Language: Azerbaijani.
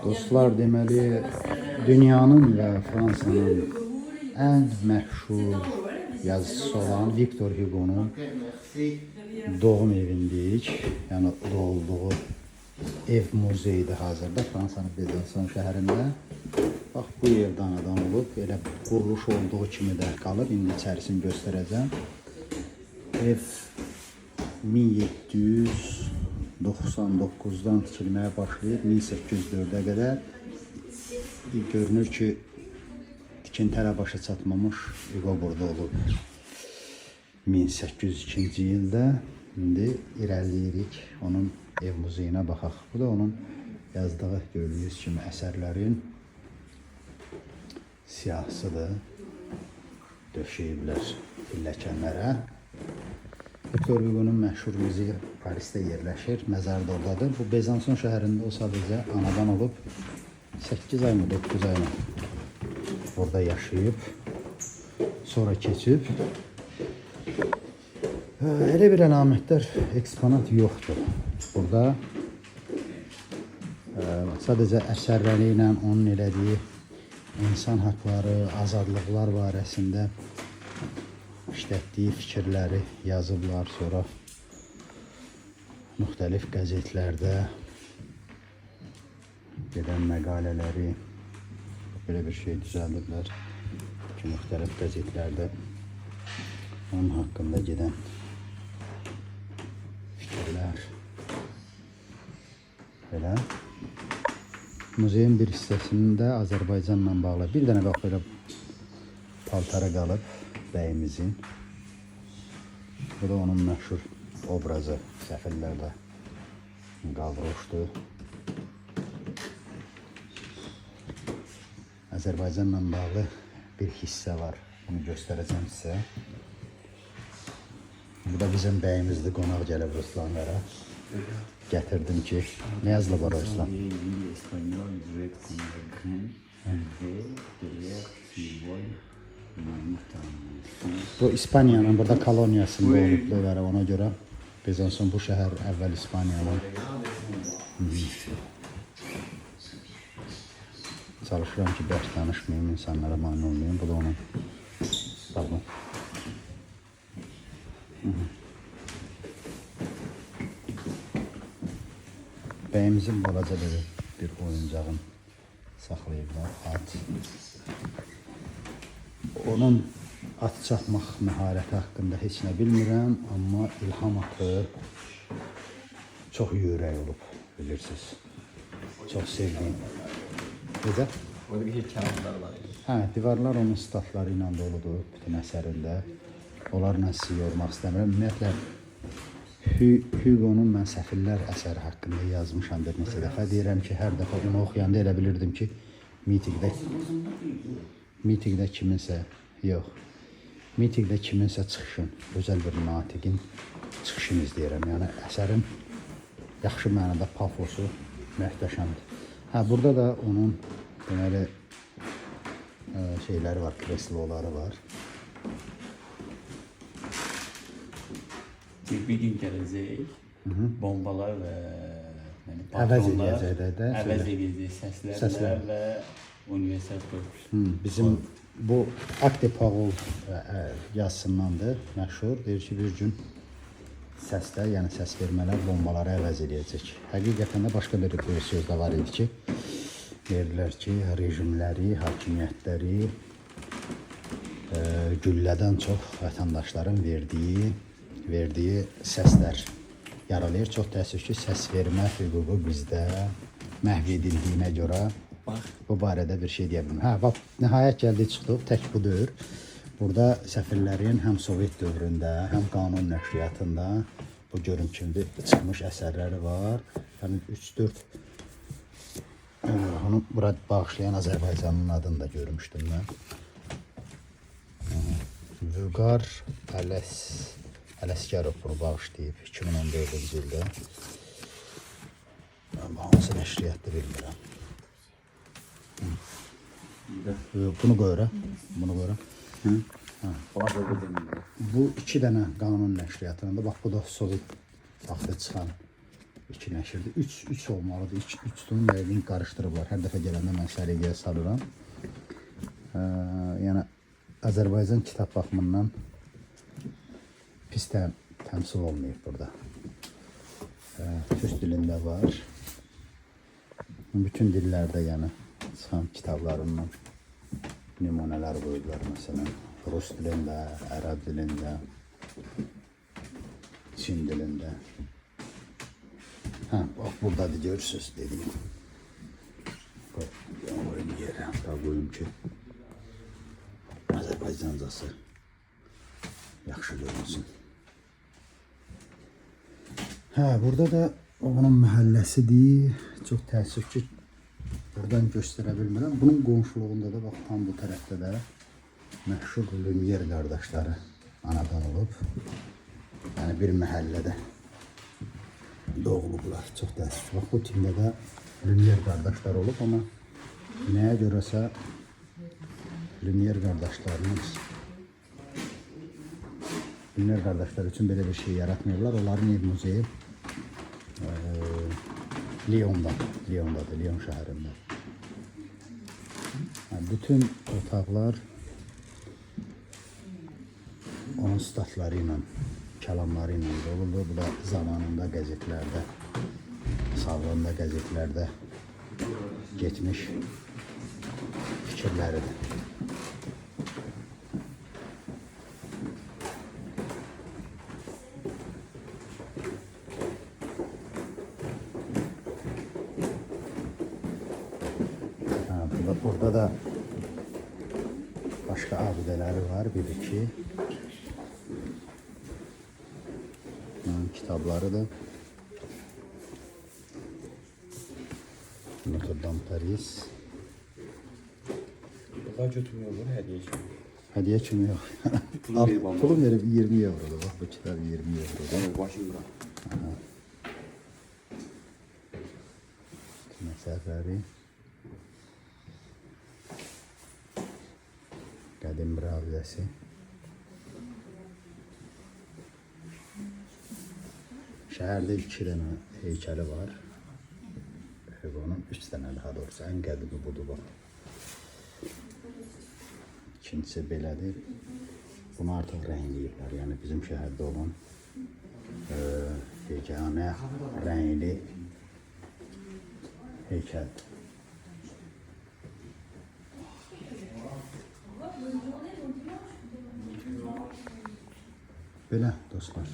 Dostlar, deməli, dünyanın və Fransanın ən məşhur yazıcısı olan Victor Hugo'nun doğum evindəyik. Yəni doğulduğu ev muzeyidir hazırda Fransanın Besançon şəhərində. Bax, bu ev anadan olub, elə quruluş olduğu kimi də qalıb. İndi içərisini göstərəcəm. Ev 1799-dan tikilməyə başlayıb 1804-ə qədər. Görünür ki, tikinti hələ başa çatmamış Hugo burada olub 1802-ci ildə. İndi irəliləyirik, onun ev muzeyinə baxaq. Bu da onun yazdığı, gördüyünüz kimi əsərlərin siyahısıdır. Döşəyiblər pilləkənlərə. Victor Hugo'nun məşhur muzeyi Parisdə yerləşir, məzarı da oradadır. Bu Besançon şəhərində o sadəcə anadan olub 8 ay mı, 9 ay mı orada yaşayıb, sonra keçib. Elə bir əlamətlər, eksponat yoxdur. Burada sadəcə əsərləri ilə onun elədiyi insan haqları, azadlıqlar barəsində işlətdiyi fikirləri yazıblar. Sonra müxtəlif qəzetlərdə gedən məqalələri belə bir şey düzəldiblər ki, müxtəlif qəzetlərdə onun haqqında gedən fikirlər. Belə. Muzeyin bir hissəsində Azərbaycanla bağlı bir dənə bax belə paltarı qalıb bəyimizin. Bu da onun məşhur obrazı, səfirlərdə qavruşdu. Azərbaycanla bağlı bir hissə var. Bunu göstərəcəm sizə. Bu da bizim bəyimizdir, qonaq gəlib Ruslanlara. Gətirdim ki, nə yazılı var Ruslan? Bu İspaniyanın burada koloniyasında olubdur və ona görə Besançon bu şəhər əvvəl İspaniyanın. Çalışıram ki, bərk danışmayayım, insanlara mane olmayayım. Bu da onun. Baxın. Bəyimizin balaca bir oyuncağın saxlayıblar, at. Onun at çapmaq məharəti haqqında heç nə bilmirəm, amma İlham atı çox yüyrək olub, bilirsiniz. Çox sevdiyim. Necə? Orada bir kağıtlar var. Hə, divarlar onun statları ilə doludur bütün əsərində. Onlarla sizi yormaq istəmirəm. Ümumiyyətlə, Hugo'nun mən Səfirlər əsəri haqqında yazmışam bir neçə dəfə. Deyirəm ki, hər dəfə onu oxuyanda elə bilirdim ki, mitingdə kiminsə, yox, mitingdə kiminsə çıxışın, özəl bir natiqin çıxışını izləyirəm. Yəni, əsərin yaxşı mənada pafosu məhtəşəmdir. Hə, burada da onun deməli şeyləri var, kresloları var. Bir gün gələcək, bombalar və Əvəz edəcək səslər və universal korpus. Bizim bu Akte Paul yazısındandır, məşhur. Deyir ki, bir gün səslər, yəni səs vermələr bombaları əvəz edəcək. Həqiqətən də başqa bir söz də var idi ki, deyirlər ki, rejimləri, hakimiyyətləri güllədən çox vətəndaşların verdiyi səslər yaralayır. Çox təəssüf ki, səs vermə hüququ bizdə məhv edildiyinə görə bu barədə bir şey deyə bilmirəm. Hə, bax, nəhayət gəldi çıxdıq, tək budur. Burada səfirlərin həm Sovet dövründə, həm qanun nəşriyyatında bu görüntüdə çıxmış əsərləri var. Həmin 3-4 onu bura bağışlayan Azərbaycanın adını da görmüşdüm mən. Vüqar Ələsgərov bunu bağışlayıb 2014-cü ildə. Hansı nəşriyyatda bilmirəm. Bunu qoyuram. Bu 2 dənə qanun nəşriyyatında. Bax, bu da Sovet vaxtı çıxan 2 nəşrdir. 3 olmalıdır. 3 ton yəqin qarışdırıblar. Hər dəfə gələndə mən səliqəyə salıram. Yəni Azərbaycan kitab baxımından pis təmsil olmayıb burada. Türk dilində var. Bütün dillərdə yəni çıxan kitablarından nümunələr qoydular məsələn. Rus dilində, ərəb dilində, Çin dilində. Bax buradadır görürsünüz dediyim. Qoyum yerə, hatta qoyum ki Azərbaycancası yaxşı görünsün. Burada da onun məhəlləsidir. Çox təəssüf ki buradan göstərə bilmirəm. Bunun qonşuluğunda da bax tam bu tərəfdə də məşhur Lumière qardaşları anadan olub. Yəni bir məhəllədə doğulublar. Çox təəssüf. Bax bu timdə də Lumière qardaşlar olub, amma nəyə görəsə Lumière qardaşlar üçün belə bir şey yaratmıyorlar. Onların ev muzeyi Lyondadır, Lyon şəhərində. Bütün otaqlar onun statları ilə, kəlamları ilə doludur. Bu da zamanında qəzetlərdə, Savranda qəzetlərdə getmiş fikirləridir. Burada da başka abidələri var, bir-iki. Kitablarıdır. Notre Dame Paris. Daha götürmüyorlar hediye için. Hediye için yok. Pulum verip 20 euroda. Bak bu kitap 20 euroda. Evet, başım bırak. Məsəfəri. Qədim bir abidəsi. Şəhərdə 2 dənə heykəli var. Onun 3 dənə daha doğrusu. Ən qədimi budur bax. İkincisi belədir. Bunu artıq rəngləyiblər. Yəni bizim şəhərdə olan yeganə rəngli heykəl. Belə dostlar.